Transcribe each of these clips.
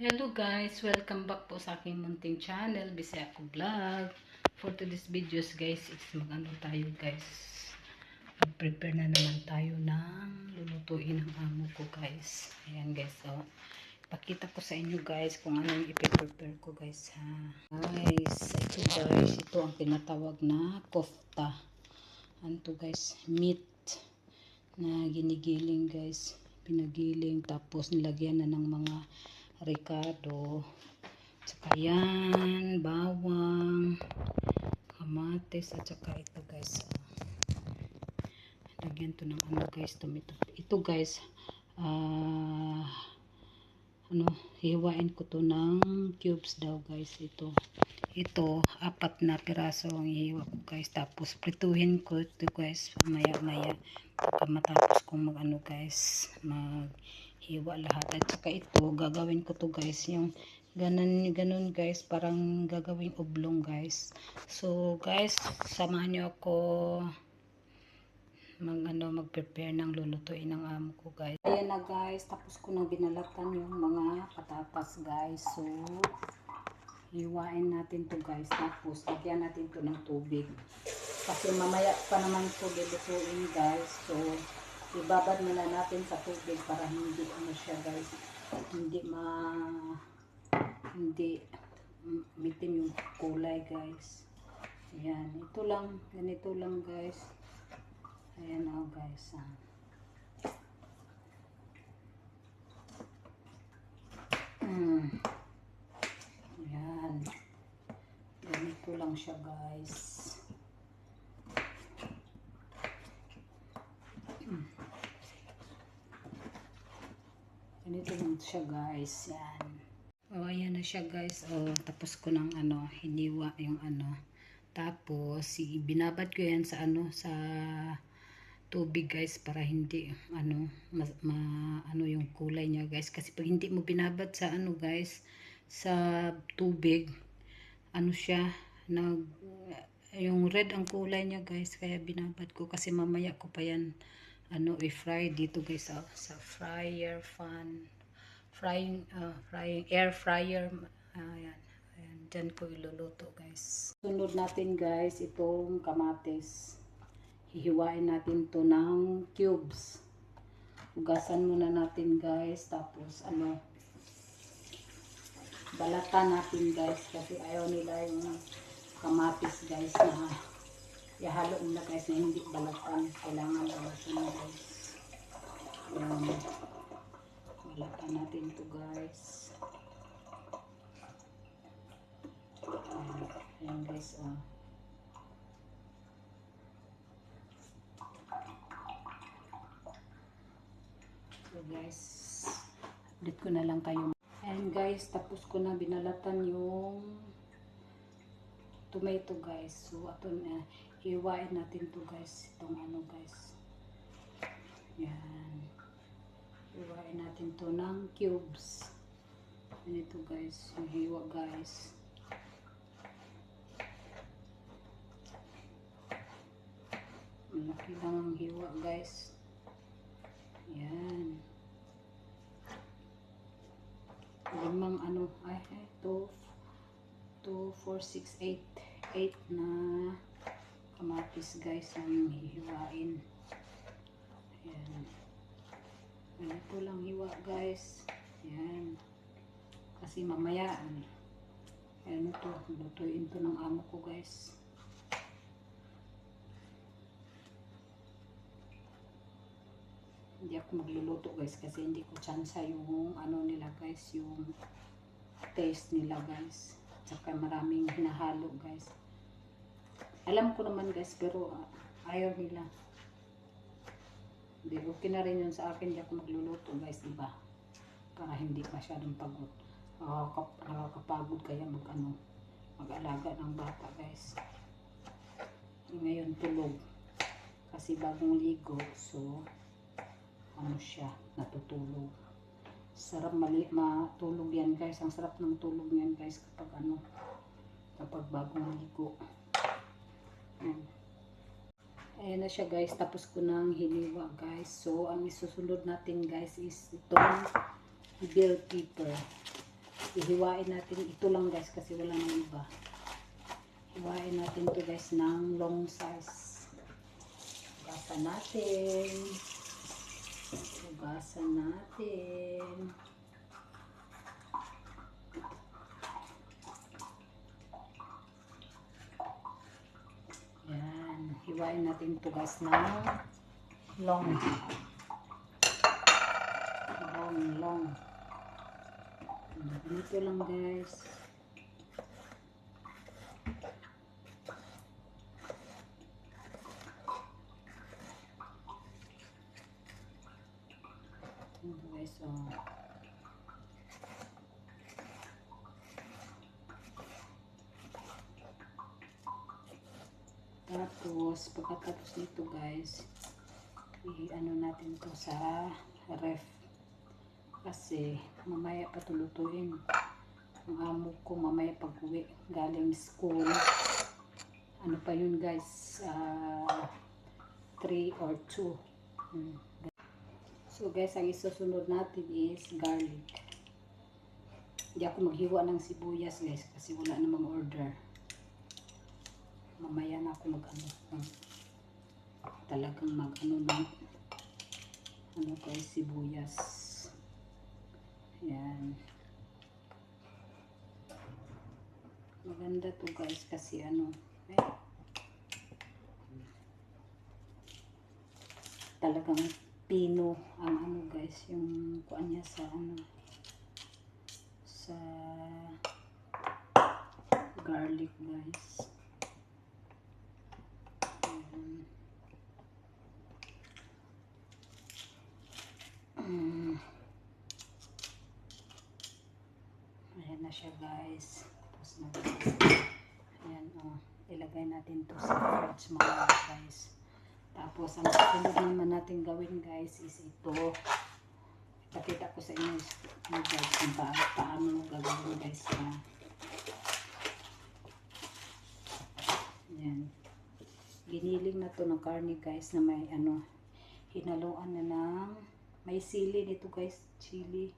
Hello guys, welcome back po sa aking munting channel, Bisaya ko Vlog. For today's videos guys, is mag-ano tayo guys. Mag-prepare na naman tayo ng lulutuin ng amo ko guys. Ayan guys, so pakita ko sa inyo guys kung ano yung ipiprepare ko guys ha. Guys, ito ang tinatawag na kofta. Ano to guys, meat na ginigiling guys. Pinagiling tapos nilagyan na ng mga ricado, saka yan, bawang, kamatis, at saka ito guys, lagyan to ng ano guys, tomato. Ito guys, hiwain ko to ng cubes daw guys. Ito 4 na piraso ang ihiwa ko guys, tapos prituhin ko ito guys maya maya matapos kong mag ano guys, maghiwa lahat. At saka ito gagawin ko to guys, yung ganun guys, parang gagawing oblong guys. So guys, samahan nyo ako mag-prepare ng lulutuin ng amo ko guys. Ayan na guys, tapos ko nang binalatan yung mga patatas guys. So hiwain natin to guys, tapos lagyan natin to ng tubig kasi mamaya pa naman to lulutuin guys. So ibabad muna natin sa tubig para hindi ano siya guys, hindi bitim yung kulay guys. Ayan, ito lang, ganito lang guys. Ayan o guys, ayan, ganito lang siya guys. Ganito lang siya guys. Yan. O, ayan na siya guys. O, tapos ko ng hiniwa yung tapos binabad ko yan sa sa tubig guys, para hindi yung kulay niya guys. Kasi pag hindi mo binabad sa guys, sa tubig, siya yung red ang kulay niya guys. Kaya binabad ko kasi mamaya ko pa yan i-fry dito guys, sa fryer frying air fryer. Ayan, dyan ko iluluto guys. Sunod natin guys itong kamatis, hihiwain natin to ng cubes. Hugasan muna natin guys, tapos balatan natin guys, kasi ayaw nila yung kamatis guys na ihalo nila guys na hindi balatan. Kailangan balatan na guys. Balatan natin to guys. Ayan guys, so guys, update ko na lang kayo. And guys, tapos ko na binalatan yung tomato guys. So ato na hiwain natin to guys, itong guys. Yan, hiwain natin to ng cubes. Ganito guys yung hiwa guys. Malaki lang ang hiwa guys. Yan, 2, 4, 6, 8 na kamatis guys ang hihiwain. Ayan, ganito lang hiwa guys. Ayan, kasi mamaya lutuin to ng amo ko guys. Hindi ako magluluto guys kasi hindi ko tsansa yung nila guys, yung taste nila guys. Tsaka maraming hinahalo guys. Alam ko naman guys, pero ayaw nila. Hindi, okay na rin yun sa akin. Hindi ako magluluto guys, diba? Para hindi masyadong pagod. Nakakapagod kaya mag-alaga ng bata guys. Ngayon tulog kasi bagong ligo, so siya natutulog. Sarap matulog yan guys. Ang sarap ng tulog yan guys kapag bagong ligo. Ayan na siya guys, tapos ko nang hiniwa guys. So ang isusunod natin guys is itong bell pepper. Ihiwain natin. Ito lang guys kasi wala nang iba. Hiwain natin to guys ng long size. Hugasan natin. Hugasan natin. Yan. Hiwain natin to guys ng long. Long. Dito lang guys. Ito guys, oh. Tapos, pagkatapos nito guys, i-ano natin to sa ref. Kasi, mamaya patulutuin. Ang amo ko mamaya pag-uwi galing school. Ano pa yun guys? 3 or 2. So guys, ang isusunod natin is garlic. Hindi ako maghiwa ng sibuyas guys kasi wala namang order. Mamaya na ako mag-ano. Talagang mag-ano ng ano guys, sibuyas. Yan. Maganda to guys kasi ano, talagang pino ang ano guys, yung kuan niya sa ano, sa garlic guys. Ayan na siya guys. Tapos na guys. Ayan, oh, ilagay natin to sa fridge mga guys. Tapos ang susunod naman natin gawin guys is ito. Ipakita ko sa inyo guys kung paano gagawin guys. Ayan. Giniling na to ng karne guys na may ano, hinaluan na ng may sili nito guys, chili,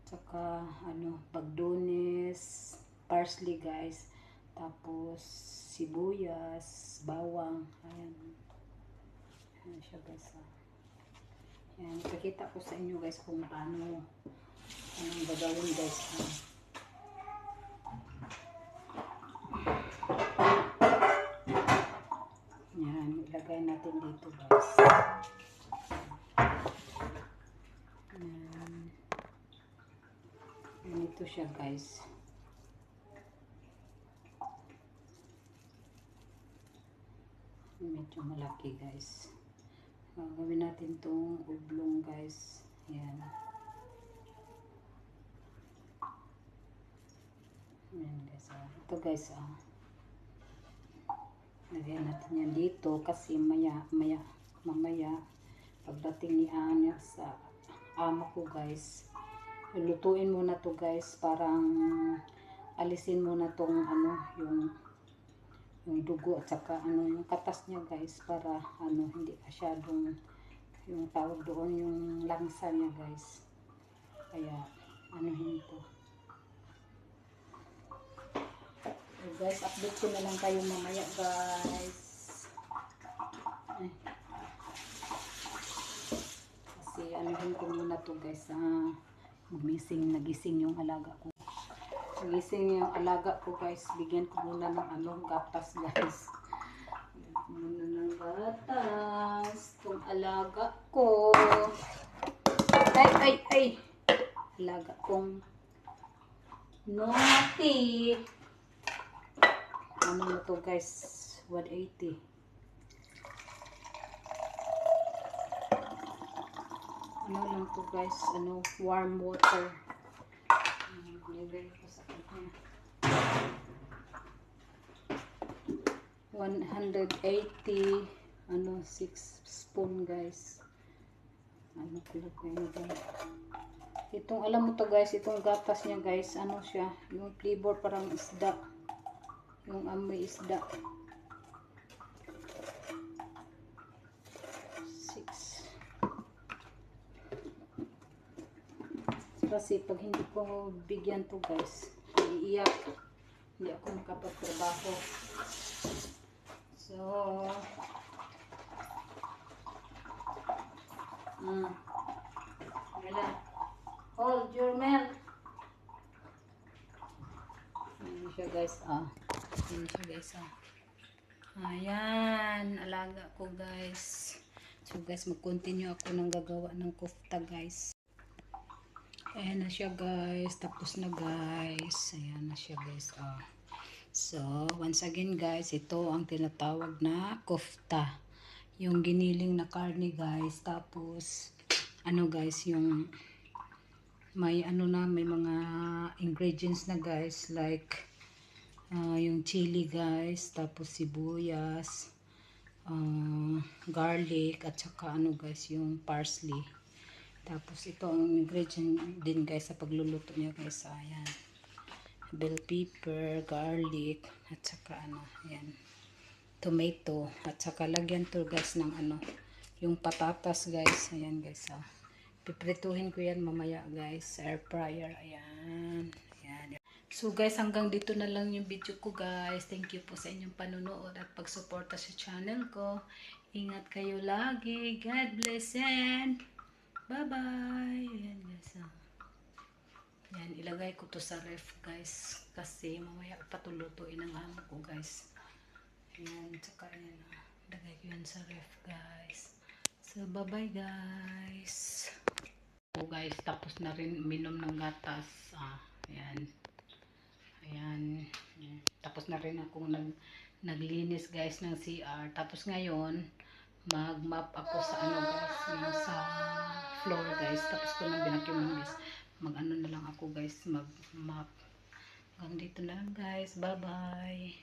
tsaka ano, bagdones, parsley guys, tapos sibuyas, bawang. Ayan. Ayan siya guys. Ayan, ipakita ko sa inyo guys kung paano anong gagawin guys. Ayan, ilagay natin dito guys. Ayan. Ganito siya guys. Medyo malaki guys. Gagawin natin itong oblong guys. Ayan. Ayan guys. Ito guys. Lagyan natin yan dito kasi mamaya pagdating ni Anya sa amo ko guys, lutuin muna to guys, parang alisin muna tong ano, yung dugo at saka ano, yung katas niya guys, para ano, hindi masyadong yung tawag doon, yung langsa niya guys. Kaya anuhin to. So guys, update ko na lang kayo mamaya guys. Kasi anuhin ko muna to guys. Nagising yung alaga ko. Nagising yung alaga ko guys. Bigyan ko muna ng ano, gatas guys. Muna ng gatas. Itong alaga ko. Ay. Alaga kong naughty. Ano na to guys? 180. Ano lang to guys? Ano? Warm water. Nilagay ko sa kanya. 180. Ano? 6 spoon guys. Ano kulagay na guys? Itong alam mo to guys, itong gatas niya guys, ano siya, yung flavor parang isda, yung amoy isda. 6. Kasi pag hindi ko bigyan to guys, iiyak. Hindi ako makapagtrabaho. So, wala. Hold your milk. Ayan siya guys, Ayan siya guys, Ayan, alaga ko guys. So guys, mag-continue ako ng gagawa ng kofta guys. Ayan na siya guys, tapos na guys. Ayan na siya guys, So, once again guys, ito ang tinatawag na kofta. Yung giniling na karne guys, tapos ano guys, yung may ano na, may mga ingredients na guys, like yung chili guys, tapos sibuyas, garlic, at saka ano guys, yung parsley. Tapos ito ang ingredient din guys sa pagluluto niya guys. Ayan. Bell pepper, garlic, at saka ano, ayan. Tomato, at saka lagyan to guys ng ano, yung patatas guys. Ayan guys, piprituhin ko yan mamaya guys sa air fryer. Ayan. Ayan. So guys, hanggang dito na lang yung video ko guys. Thank you po sa inyong panunood at pagsuporta sa channel ko. Ingat kayo lagi. God bless and bye-bye. Ayan guys. Ayan, ilagay ko to sa ref guys. Kasi mamaya patulutuin ang amo ko guys. Ayan, tsaka ayan. Ilagay ko yan sa ref guys. So bye-bye guys. So guys, tapos na rin minom ng gatas. Ayan. Ayan. Ayan. Tapos na rin akong naglinis guys ng CR. Tapos ngayon, mag-mop ako sa ano guys, yung sa floor guys. Tapos ko nang binakyuman guys. Mag-ano na lang ako guys, mag-mop. Hanggang dito na lang guys. Bye-bye.